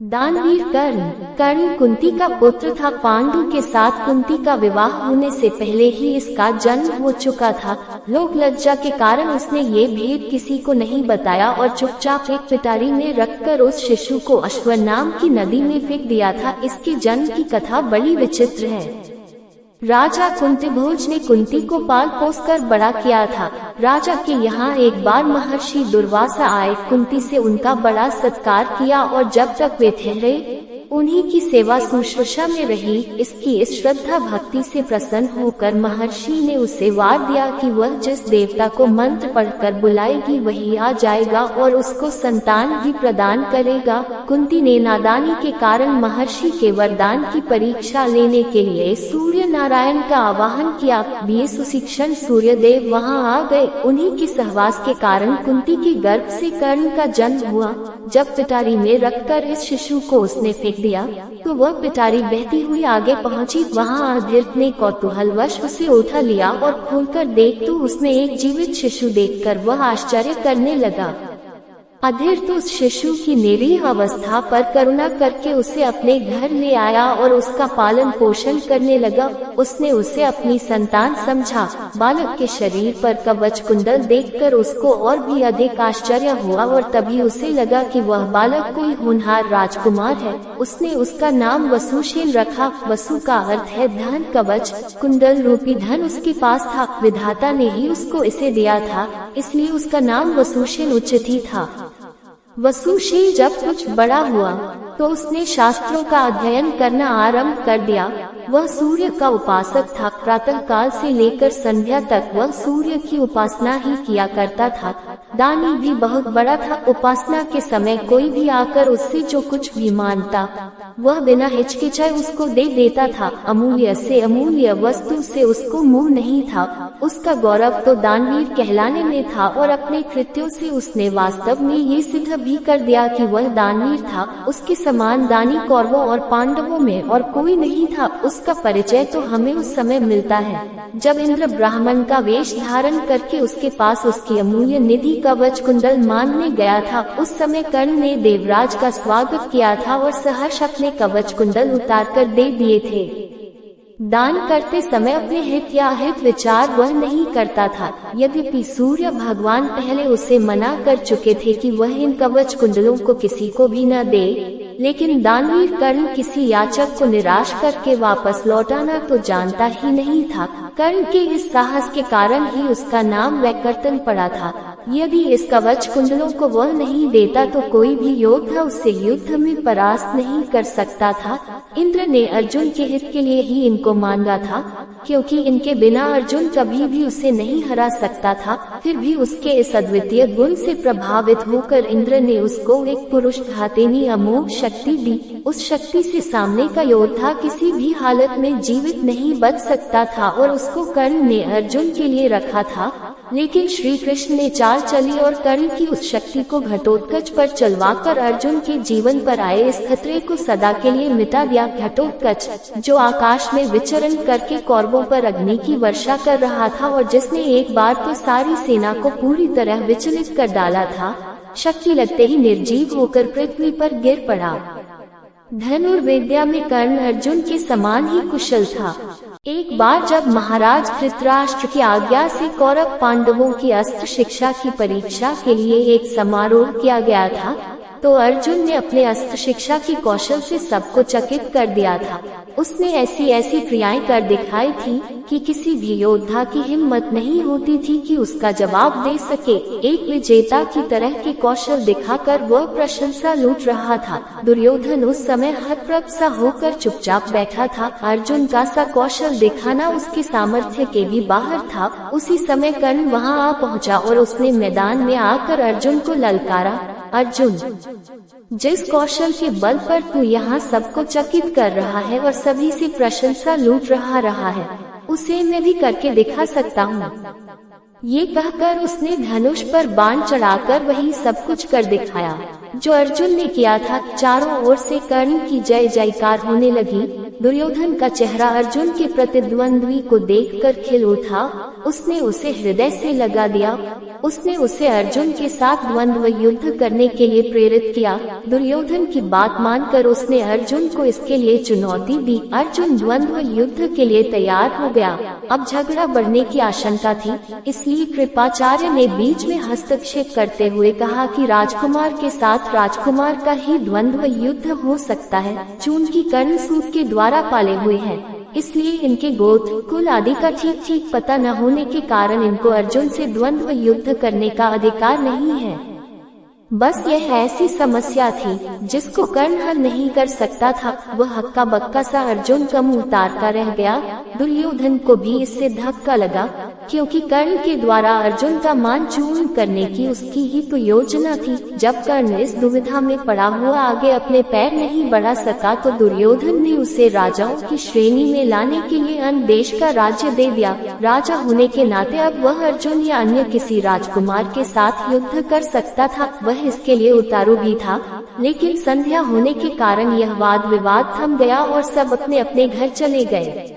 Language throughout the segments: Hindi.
दानवीर कर्ण कुंती का पुत्र था। पांडु के साथ कुंती का विवाह होने से पहले ही इसका जन्म हो चुका था। लोक लज्जा के कारण उसने ये भेद किसी को नहीं बताया और चुपचाप एक पिटारी में रखकर उस शिशु को अश्वनाम की नदी में फेंक दिया था। इसके जन्म की कथा बड़ी विचित्र है। राजा कुंतीभोज ने कुंती को पाल पोस कर बड़ा किया था। राजा के यहाँ एक बार महर्षि दुर्वासा आए, कुंती से उनका बड़ा सत्कार किया और जब तक वे ठहरे उन्हीं की सेवा शुश्रूषा में रही। इसकी इस श्रद्धा भक्ति से प्रसन्न होकर महर्षि ने उसे वार दिया कि वह जिस देवता को मंत्र पढ़कर बुलाएगी वही आ जाएगा और उसको संतान भी प्रदान करेगा। कुंती ने नादानी के कारण महर्षि के वरदान की परीक्षा लेने के लिए सूर्य नारायण का आवाहन किया। 20 सुशिक्षण सूर्य देव वहाँ आ गए। उन्हीं के सहवास के कारण कुंती के गर्भ से कर्ण का जन्म हुआ। जब पिटारी में रखकर इस शिशु को उसने फेंक दिया तो वह पिटारी बहती हुई आगे पहुंची। वहां अधीर्त ने कौतूहलवश उसे उठा लिया और खोलकर देख तो उसमें एक जीवित शिशु देखकर वह आश्चर्य करने लगा। अधीर्त उस शिशु की निरीह अवस्था पर करुणा करके उसे अपने घर ले आया और उसका पालन पोषण करने लगा। उसने उसे अपनी संतान समझा। बालक के शरीर पर कवच कुंडल देखकर उसको और भी अधिक आश्चर्य हुआ और तभी उसे लगा कि वह बालक कोई होनहार राजकुमार है। उसने उसका नाम वसुसेन रखा। वसु का अर्थ है धन। कवच कुंडल रूपी धन उसके पास था। विधाता ने ही उसको इसे दिया था, इसलिए उसका नाम वसुसेन उचित ही था। वसुसेन जब कुछ बड़ा हुआ तो उसने शास्त्रों का अध्ययन करना आरंभ कर दिया। वह सूर्य का उपासक था। प्रातः काल से लेकर संध्या तक वह सूर्य की उपासना ही किया करता था। दानी भी बहुत बड़ा था। उपासना के समय कोई भी आकर उससे जो कुछ भी मांगता वह बिना हिचकिचाए उसको दे देता था। अमूल्य से अमूल्य वस्तु से उसको मोह नहीं था। उसका गौरव तो दानवीर कहलाने में था और अपने कृत्यों से उसने वास्तव में ये सिद्ध भी कर दिया कि वह दानवीर था। उसके समान दानी कौरवों और पांडवों में और कोई नहीं था। उसका परिचय तो हमें उस समय मिलता है जब इंद्र ब्राह्मण का वेश धारण करके उसके पास उसकी अमूल्य निधि कवच कुंडल मांगने गया था। उस समय कर्ण ने देवराज का स्वागत किया था और सहर्ष अपने कवच कुंडल उतारकर दे दिए थे। दान करते समय अपने हित या अहित विचार वह नहीं करता था। यद्यपि सूर्य भगवान पहले उसे मना कर चुके थे कि वह इन कवच कुंडलों को किसी को भी न दे, लेकिन दानवीर कर्ण किसी याचक को निराश करके वापस लौटाना तो जानता ही नहीं था। कर्ण के इस साहस के कारण ही उसका नाम वैकर्तन पड़ा था। यदि इस कवच कुंडलों को वह नहीं देता तो कोई भी योद्धा उससे युद्ध में परास्त नहीं कर सकता था। इंद्र ने अर्जुन के हित के लिए ही इनको मांगा था, क्योंकि इनके बिना अर्जुन कभी भी उसे नहीं हरा सकता था। फिर भी उसके इस अद्वितीय गुण से प्रभावित होकर इंद्र ने उसको एक पुरुष घातिनी अमोघ शक्ति दी। उस शक्ति से सामने का योद्धा किसी भी हालत में जीवित नहीं बच सकता था और उसको कर्ण ने अर्जुन के लिए रखा था। लेकिन श्री कृष्ण ने चाल चली और कर्ण की उस शक्ति को घटोत्कच पर चलवाकर अर्जुन के जीवन पर आए इस खतरे को सदा के लिए मिटा दिया। घटोत्कच जो आकाश में विचरण करके कौरवों पर अग्नि की वर्षा कर रहा था और जिसने एक बार तो सारी सेना को पूरी तरह विचलित कर डाला था, शक्ति लगते ही निर्जीव होकर पृथ्वी पर गिर पड़ा। धनुर्विद्या में कर्ण अर्जुन के समान ही कुशल था। एक बार जब महाराज धृतराष्ट्र की आज्ञा से कौरव पांडवों की अस्त्र शिक्षा की परीक्षा के लिए एक समारोह किया गया था, तो अर्जुन ने अपने अस्त्र शिक्षा की कौशल से सबको चकित कर दिया था। उसने ऐसी ऐसी क्रियाएं कर दिखाई थी कि किसी भी योद्धा की हिम्मत नहीं होती थी कि उसका जवाब दे सके। एक विजेता की तरह के कौशल दिखाकर वह प्रशंसा लूट रहा था। दुर्योधन उस समय हतप्रभ सा होकर चुपचाप बैठा था। अर्जुन का सा कौशल दिखाना उसके सामर्थ्य के भी बाहर था। उसी समय कर्ण वहां आ पहुंचा और उसने मैदान में आकर अर्जुन को ललकारा, अर्जुन, जिस कौशल के बल पर तू यहाँ सबको चकित कर रहा है और सभी से प्रशंसा लूट रहा है, उसे मैं भी करके दिखा सकता हूँ। ये कहकर उसने धनुष पर बाण चढ़ाकर वही सब कुछ कर दिखाया जो अर्जुन ने किया था। चारों ओर से कर्ण की जय जयकार होने लगी। दुर्योधन का चेहरा अर्जुन के प्रतिद्वंद्वी को देखकर खिल उठा। उसने उसे हृदय से लगा दिया। उसने उसे अर्जुन के साथ द्वंद्व युद्ध करने के लिए प्रेरित किया। दुर्योधन की बात मानकर उसने अर्जुन को इसके लिए चुनौती दी। अर्जुन द्वंद्व युद्ध के लिए तैयार हो गया। अब झगड़ा बढ़ने की आशंका थी, इसलिए कृपाचार्य ने बीच में हस्तक्षेप करते हुए कहा कि राजकुमार के साथ राजकुमार का ही द्वंद्व युद्ध हो सकता है। चूंकि कर्ण सूत के द्वारा पाले हुए हैं, इसलिए इनके गोत्र कुल आदि का ठीक ठीक पता न होने के कारण इनको अर्जुन से द्वंद्व युद्ध करने का अधिकार नहीं है। बस यह ऐसी समस्या थी जिसको कर्ण हल नहीं कर सकता था। वह हक्का बक्का सा अर्जुन का मुंह उतार कर रह गया। दुर्योधन को भी इससे धक्का लगा, क्योंकि कर्ण के द्वारा अर्जुन का मान चूर्ण करने की उसकी ही तो योजना थी। जब कर्ण इस दुविधा में पड़ा हुआ आगे अपने पैर नहीं बढ़ा सका, तो दुर्योधन ने उसे राजाओं की श्रेणी में लाने के लिए अन्य देश का राज्य दे दिया। राजा होने के नाते अब वह अर्जुन या अन्य किसी राजकुमार के साथ युद्ध कर सकता था। वह इसके लिए उतारू भी था, लेकिन संध्या होने के कारण यह वाद विवाद थम गया और सब अपने अपने घर चले गए।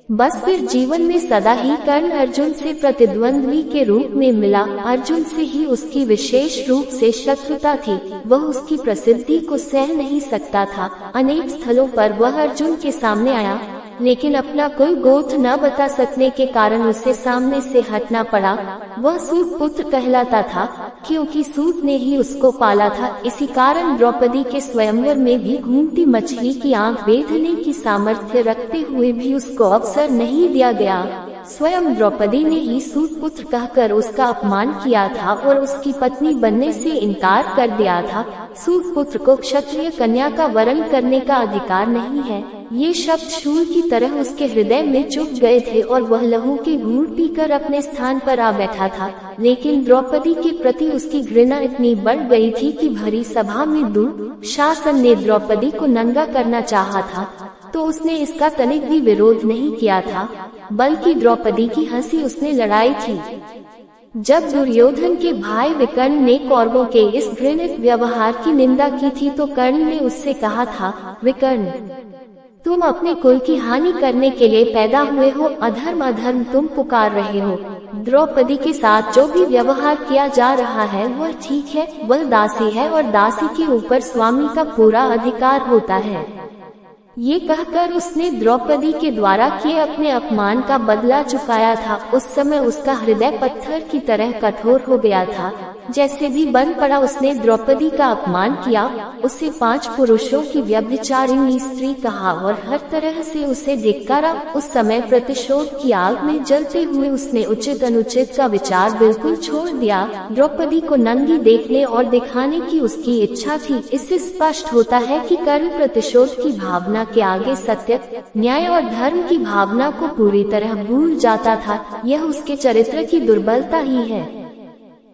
बस फिर जीवन में सदा ही कर्ण अर्जुन से प्रतिद्वंद्वी के रूप में मिला। अर्जुन से ही उसकी विशेष रूप से शत्रुता थी। वह उसकी प्रसिद्धि को सह नहीं सकता था। अनेक स्थलों पर वह अर्जुन के सामने आया, लेकिन अपना कोई गोत्र न बता सकने के कारण उसे सामने से हटना पड़ा। वह सूत पुत्र कहलाता था, क्योंकि सूत ने ही उसको पाला था। इसी कारण द्रौपदी के स्वयंवर में भी घूमती मछली की आंख बेधने की सामर्थ्य रखते हुए भी उसको अवसर नहीं दिया गया। स्वयं द्रौपदी ने ही सूत पुत्र कहकर उसका अपमान किया था और उसकी पत्नी बनने से इनकार कर दिया था। सूत पुत्र को क्षत्रिय कन्या का वरण करने का अधिकार नहीं है। ये शब्द शूल की तरह उसके हृदय में चुभ गए थे और वह लहू के घूंट पीकर अपने स्थान पर आ बैठा था। लेकिन द्रौपदी के प्रति उसकी घृणा इतनी बढ़ गई थी कि भरी सभा में दुशासन ने द्रौपदी को नंगा करना चाहा था, तो उसने इसका तनिक भी विरोध नहीं किया था, बल्कि द्रौपदी की हंसी उसने लड़ाई थी। जब दुर्योधन के भाई विकर्ण ने कौरवों के इस घृणित व्यवहार की निंदा की थी, तो कर्ण ने उससे कहा था, विकर्ण, तुम अपने कुल की हानि करने के लिए पैदा हुए हो। अधर्म अधर्म तुम पुकार रहे हो। द्रौपदी के साथ जो भी व्यवहार किया जा रहा है वह ठीक है। वह दासी है और दासी के ऊपर स्वामी का पूरा अधिकार होता है। ये कहकर उसने द्रौपदी के द्वारा किए अपने अपमान का बदला चुकाया था। उस समय उसका हृदय पत्थर की तरह कठोर हो गया था। जैसे भी बन पड़ा उसने द्रौपदी का अपमान किया, उसे 5 पुरुषों की व्यभिचारिणी स्त्री कहा और हर तरह से उसे धिक्कारा। उस समय प्रतिशोध की आग में जलते हुए उसने उचित अनुचित का विचार बिल्कुल छोड़ दिया। द्रौपदी को नंगी देखने और दिखाने की उसकी इच्छा थी। इससे स्पष्ट होता है कि कर्ण प्रतिशोध की भावना के आगे सत्य, न्याय और धर्म की भावना को पूरी तरह भूल जाता था। यह उसके चरित्र की दुर्बलता ही है।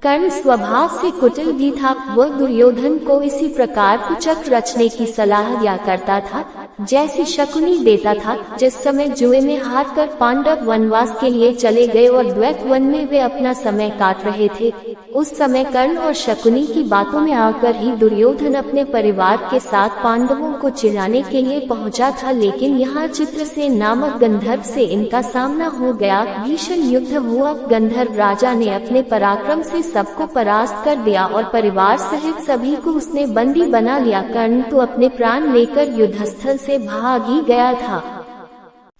कर्ण स्वभाव से कुटिल भी था। वह दुर्योधन को इसी प्रकार कुचक रचने की सलाह दिया करता था जैसी शकुनी देता था। जिस समय जुए में हारकर पांडव वनवास के लिए चले गए और द्वैत वन में वे अपना समय काट रहे थे, उस समय कर्ण और शकुनी की बातों में आकर ही दुर्योधन अपने परिवार के साथ पांडवों को चिढ़ाने के लिए पहुंचा था। लेकिन यहाँ चित्रसेन नामक गंधर्व से इनका सामना हो गया। भीषण युद्ध हुआ। गंधर्व राजा ने अपने पराक्रम से सबको परास्त कर दिया और परिवार सहित सभी को उसने बंदी बना लिया। कर्ण तो अपने प्राण लेकर युद्धस्थल से भाग ही गया था।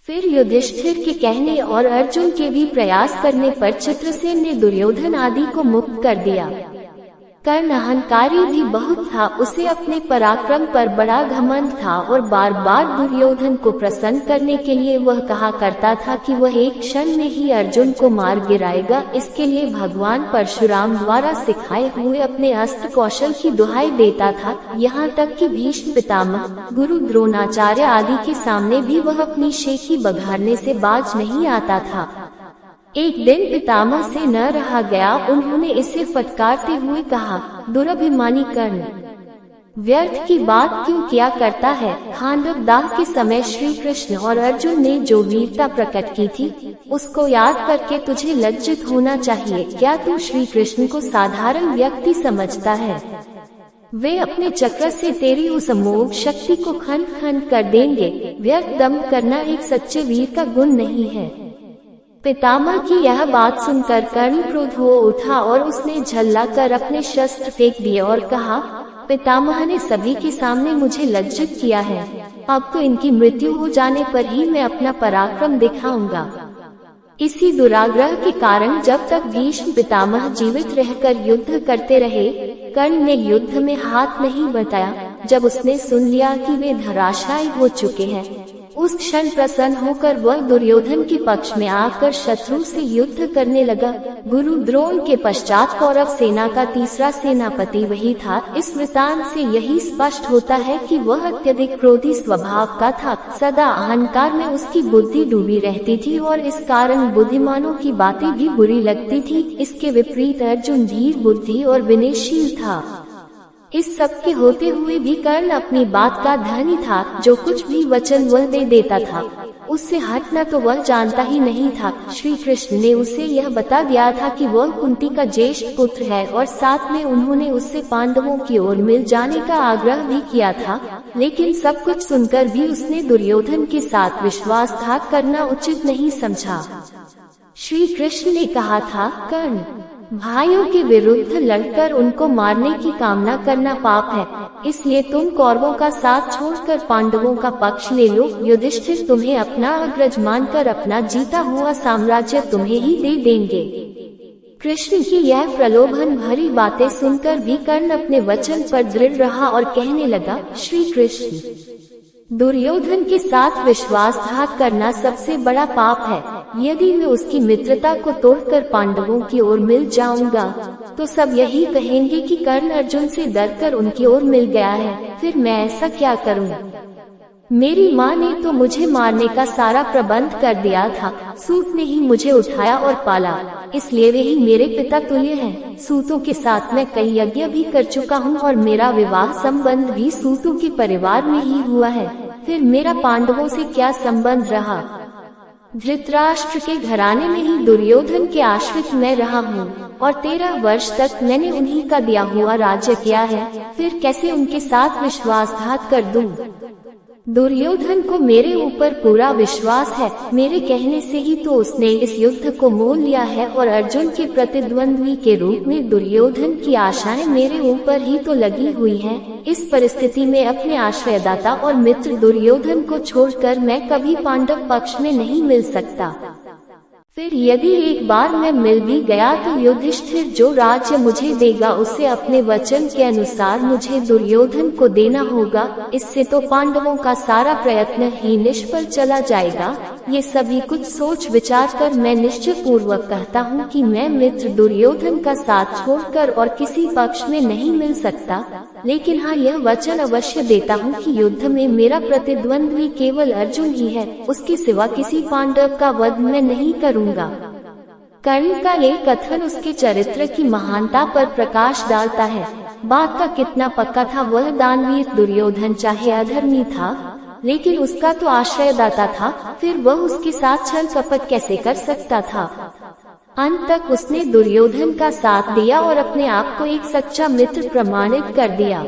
फिर युधिष्ठिर के कहने और अर्जुन के भी प्रयास करने पर चित्रसेन ने दुर्योधन आदि को मुक्त कर दिया। कर्ण अहंकारी भी बहुत था। उसे अपने पराक्रम पर बड़ा घमंड था और बार बार दुर्योधन को प्रसन्न करने के लिए वह कहा करता था कि वह एक क्षण में ही अर्जुन को मार गिराएगा। इसके लिए भगवान परशुराम द्वारा सिखाए हुए अपने अस्त्र कौशल की दुहाई देता था। यहाँ तक कि भीष्म पितामह, गुरु द्रोणाचार्य आदि के सामने भी वह अपनी शेखी बघारने से बाज नहीं आता था। एक दिन पितामह से न रहा गया। उन्होंने इसे फटकारते हुए कहा, दुरभिमानी कर्ण, व्यर्थ की बात क्यों किया करता है। खांडव दाह के समय श्री कृष्ण और अर्जुन ने जो वीरता प्रकट की थी, उसको याद करके तुझे लज्जित होना चाहिए। क्या तू श्री कृष्ण को साधारण व्यक्ति समझता है? वे अपने चक्र से तेरी उस अमोघ शक्ति को खंड खंड कर देंगे। व्यर्थ दम्भ करना एक सच्चे वीर का गुण नहीं है। पितामह की यह बात सुनकर कर्ण क्रोध हो उठा और उसने झल्ला कर अपने शस्त्र फेंक दिए और कहा, पितामह ने सभी के सामने मुझे लज्जित किया है। अब तो इनकी मृत्यु हो जाने पर ही मैं अपना पराक्रम दिखाऊंगा। इसी दुराग्रह के कारण जब तक भीष्म पितामह जीवित रहकर युद्ध करते रहे, कर्ण ने युद्ध में हाथ नहीं बटाया। जब उसने सुन लिया कि वे धराशायी हो चुके हैं, उस क्षण प्रसन्न होकर वह दुर्योधन के पक्ष में आकर शत्रु से युद्ध करने लगा। गुरु द्रोण के पश्चात कौरव सेना का तीसरा सेनापति वही था। इस वृतांत से यही स्पष्ट होता है कि वह अत्यधिक क्रोधी स्वभाव का था। सदा अहंकार में उसकी बुद्धि डूबी रहती थी और इस कारण बुद्धिमानों की बातें भी बुरी लगती थी। इसके विपरीत अर्जुन धीर बुद्धि और विनयशील था। इस सब के होते हुए भी कर्ण अपनी बात का धनी था। जो कुछ भी वचन वह दे देता था, उससे हटना तो वह जानता ही नहीं था। श्री कृष्ण ने उसे यह बता दिया था कि वह कुंती का ज्येष्ठ पुत्र है और साथ में उन्होंने उससे पांडवों की ओर मिल जाने का आग्रह भी किया था। लेकिन सब कुछ सुनकर भी उसने दुर्योधन के साथ विश्वासघात करना उचित नहीं समझा। श्री कृष्ण ने कहा था, कर्ण, भाइयों के विरुद्ध लड़कर उनको मारने की कामना करना पाप है। इसलिए तुम कौरवों का साथ छोड़कर पांडवों का पक्ष ले लो। युधिष्ठिर तुम्हें अपना अग्रज मानकर अपना जीता हुआ साम्राज्य तुम्हें ही दे देंगे। कृष्ण की यह प्रलोभन भरी बातें सुनकर भी कर्ण अपने वचन पर दृढ़ रहा और कहने लगा, श्री कृष्ण, दुर्योधन के साथ विश्वासघात करना सबसे बड़ा पाप है। यदि मैं उसकी मित्रता को तोड़कर पांडवों की ओर मिल जाऊंगा, तो सब यही कहेंगे कि कर्ण अर्जुन से डरकर उनकी ओर मिल गया है। फिर मैं ऐसा क्या करूं? मेरी माँ ने तो मुझे मारने का सारा प्रबंध कर दिया था। सूत ने ही मुझे उठाया और पाला, इसलिए वे ही मेरे पिता तुल्य हैं। सूतों के साथ मैं कई यज्ञ भी कर चुका हूँ और मेरा विवाह संबंध भी सूतों के परिवार में ही हुआ है। फिर मेरा पांडवों से क्या संबंध रहा? धृतराष्ट्र के घराने में ही दुर्योधन के आश्रित मैं रहा हूँ और 13 वर्ष तक मैंने उन्हीं का दिया हुआ राज्य किया है। फिर कैसे उनके साथ विश्वासघात कर दूं? दुर्योधन को मेरे ऊपर पूरा विश्वास है। मेरे कहने से ही तो उसने इस युद्ध को मोल लिया है और अर्जुन के प्रतिद्वंद्वी के रूप में दुर्योधन की आशाएं मेरे ऊपर ही तो लगी हुई हैं। इस परिस्थिति में अपने आश्रयदाता और मित्र दुर्योधन को छोड़कर मैं कभी पांडव पक्ष में नहीं मिल सकता। फिर यदि एक बार मैं मिल भी गया तो युधिष्ठिर जो राज्य मुझे देगा उसे अपने वचन के अनुसार मुझे दुर्योधन को देना होगा। इससे तो पांडवों का सारा प्रयत्न ही निष्फल चला जाएगा। ये सभी कुछ सोच विचार कर मैं निश्चय पूर्वक कहता हूँ कि मैं मित्र दुर्योधन का साथ छोड़कर और किसी पक्ष में नहीं मिल सकता। लेकिन हाँ, यह वचन अवश्य देता हूँ कि युद्ध में मेरा प्रतिद्वंद्वी केवल अर्जुन ही है। उसके सिवा किसी पांडव का वध मैं नहीं करूँगा। कर्ण का ये कथन उसके चरित्र की महानता पर प्रकाश डालता है। बात का कितना पक्का था, वह दानवीर दुर्योधन चाहे अधर्मी था, लेकिन उसका तो आश्रयदाता था। फिर वह उसके साथ छल कपट कैसे कर सकता था? अंत तक उसने दुर्योधन का साथ दिया और अपने आप को एक सच्चा मित्र प्रमाणित कर दिया।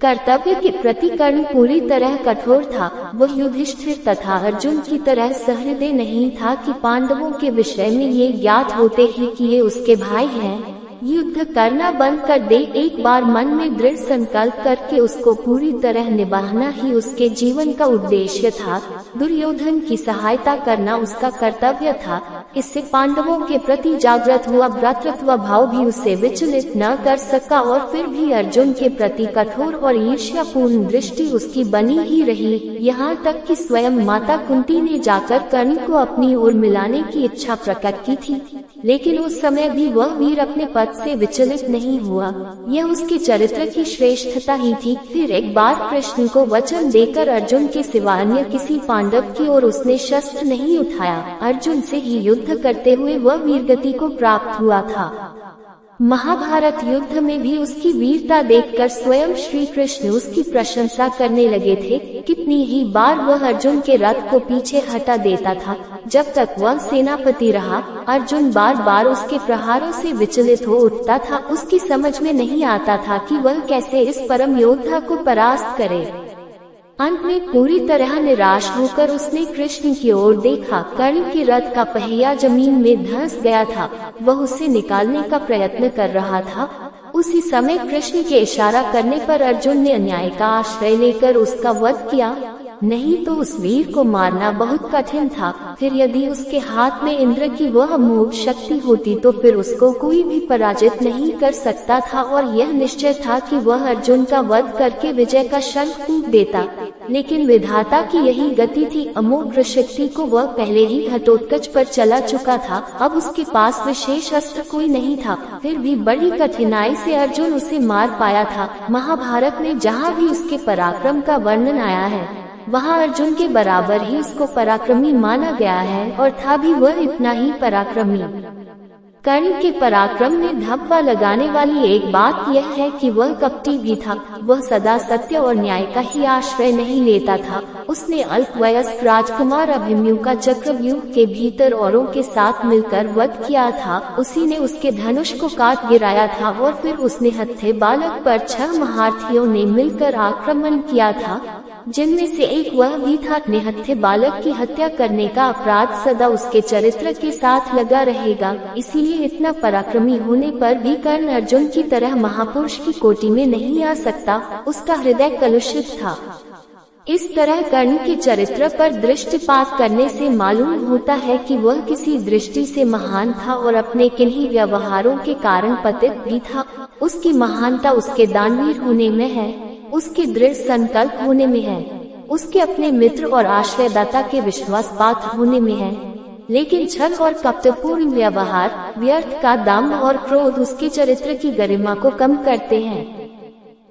कर्तव्य के प्रति कर्ण पूरी तरह कठोर था। वह युधिष्ठिर तथा अर्जुन की तरह सहृदय नहीं था कि पांडवों के विषय में ये ज्ञात होते ही कि ये उसके भाई हैं, युद्ध करना बंद कर दे। एक बार मन में दृढ़ संकल्प करके उसको पूरी तरह निभाना ही उसके जीवन का उद्देश्य था। दुर्योधन की सहायता करना उसका कर्तव्य था। इससे पांडवों के प्रति जागृत हुआ भ्रातृत्व भाव भी उसे विचलित न कर सका और फिर भी अर्जुन के प्रति कठोर और ईर्ष्यापूर्ण दृष्टि उसकी बनी ही रही। यहाँ तक कि स्वयं माता कुंती ने जाकर कर्ण को अपनी ओर मिलाने की इच्छा प्रकट की थी, लेकिन उस समय भी वह वीर अपने पद से विचलित नहीं हुआ। यह उसके चरित्र की श्रेष्ठता ही थी। फिर एक बार कृष्ण को वचन देकर अर्जुन के सिवा अन्य किसी पांडव की ओर उसने शस्त्र नहीं उठाया। अर्जुन से ही युद्ध करते हुए वह वीरगति को प्राप्त हुआ था। महाभारत युद्ध में भी उसकी वीरता देखकर स्वयं श्री कृष्ण उसकी प्रशंसा करने लगे थे। कितनी ही बार वह अर्जुन के रथ को पीछे हटा देता था, जब तक वह सेनापति रहा, अर्जुन बार बार उसके प्रहारों से विचलित हो उठता था। उसकी समझ में नहीं आता था कि वह कैसे इस परम योद्धा को परास्त करे। अंत में पूरी तरह निराश होकर उसने कृष्ण की ओर देखा। कर्ण के रथ का पहिया जमीन में धंस गया था। वह उसे निकालने का प्रयत्न कर रहा था। उसी समय कृष्ण के इशारा करने पर अर्जुन ने अन्याय का आश्रय लेकर उसका वध किया। नहीं तो उस वीर को मारना बहुत कठिन था। फिर यदि उसके हाथ में इंद्र की वह अमोघ शक्ति होती तो फिर उसको कोई भी पराजित नहीं कर सकता था, और यह निश्चय था कि वह अर्जुन का वध करके विजय का शंख फूंक देता। लेकिन विधाता की यही गति थी। अमोघ शक्ति को वह पहले ही घटोत्कच पर चला चुका था। अब उसके पास विशेष अस्त्र कोई नहीं था। फिर भी बड़ी कठिनाई से अर्जुन उसे मार पाया था। महाभारत में जहाँ भी उसके पराक्रम का वर्णन आया है, वहाँ अर्जुन के बराबर ही उसको पराक्रमी माना गया है, और था भी वह इतना ही पराक्रमी। कर्ण के पराक्रम में धब्बा लगाने वाली एक बात यह है कि वह कपटी भी था। वह सदा सत्य और न्याय का ही आश्रय नहीं लेता था। उसने अल्पवयस्क राजकुमार अभिमन्यु का चक्रव्यूह के भीतर औरों के साथ मिलकर वध किया था। उसी ने उसके धनुष को काट गिराया था, और फिर उसने हत्थे बालक पर 6 महारथियों ने मिलकर आक्रमण किया था, जिनमें से एक वह भी था। निहत्थे बालक की हत्या करने का अपराध सदा उसके चरित्र के साथ लगा रहेगा। इसीलिए इतना पराक्रमी होने पर भी कर्ण अर्जुन की तरह महापुरुष की कोटि में नहीं आ सकता। उसका हृदय कलुषित था। इस तरह कर्ण के चरित्र पर दृष्टिपात करने से मालूम होता है कि वह किसी दृष्टि से महान था और अपने किन्हीं व्यवहारों के कारण पतित भी था। उसकी महानता उसके दानवीर होने में है, उसके दृढ़ संकल्प होने में है, उसके अपने मित्र और आश्रयदाता के विश्वास पात्र होने में है। लेकिन छल और कपटपूर्ण व्यवहार, व्यर्थ का दाम और क्रोध उसके चरित्र की गरिमा को कम करते हैं।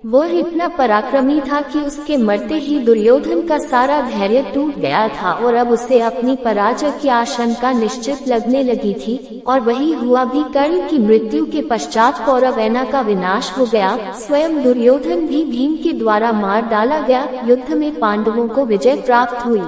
वह इतना पराक्रमी था कि उसके मरते ही दुर्योधन का सारा धैर्य टूट गया था, और अब उसे अपनी पराजय की आशंका निश्चित लगने लगी थी। और वही हुआ भी। कर्ण की मृत्यु के पश्चात कौरव सेना का विनाश हो गया। स्वयं दुर्योधन भी भीम के द्वारा मार डाला गया। युद्ध में पांडवों को विजय प्राप्त हुई।